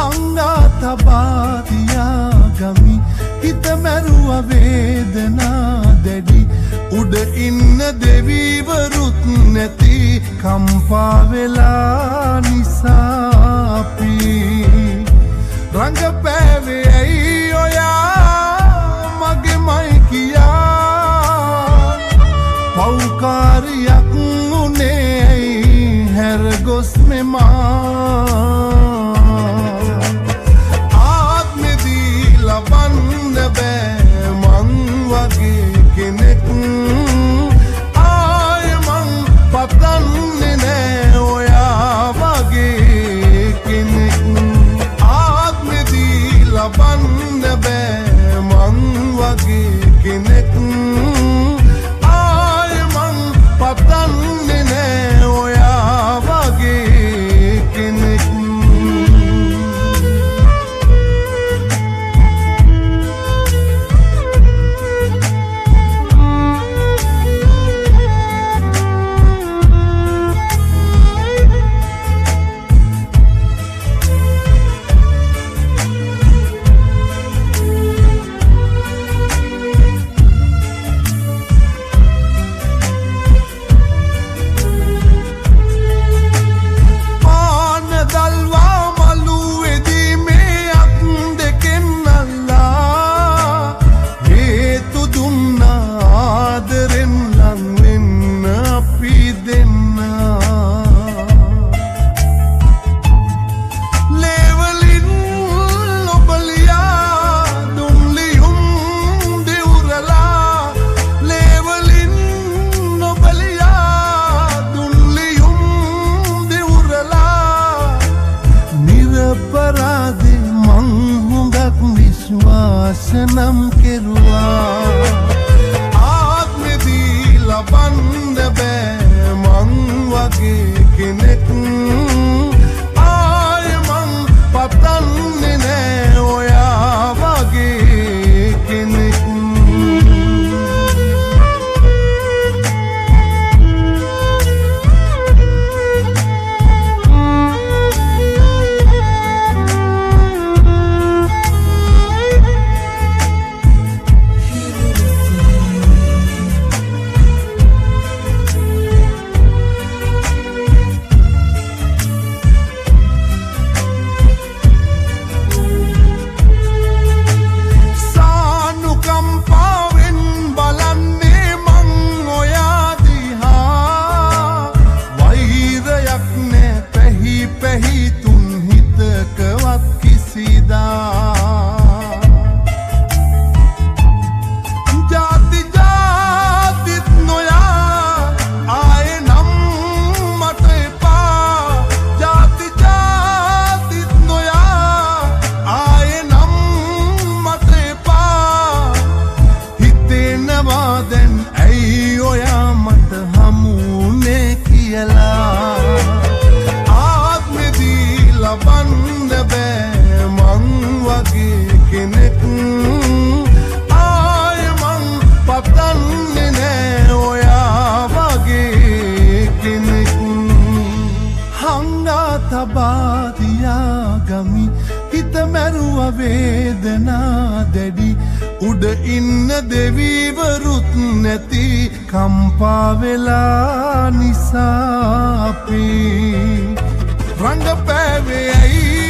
හංගා තබා තියාගමි හිත මැරුව වේදනා දැඩි උඩ ඉන්න දෙවිවරුත් නැති කම්පා වෙලා නිසා අපි රංගපෑවේ ඇයි ඔයා මගේමයි කියා පෞකාරියක් උනේ ඇයි හැරගොස් මෙමා සනම් කෙරුවා ආත්මෙ දීලා බන්න බෑ මං වගේ කෙනෙක් ආයෙ මං පතන්නේ නෑ ඔයා වගේ කෙනෙක් තබා තියාගමි හිත මැරුව වේදනා දැඩි උඩ ඉන්න දෙවිවරුත් නැති කම්පා වෙලා නිසා අපි රංගපෑවේ ඇයි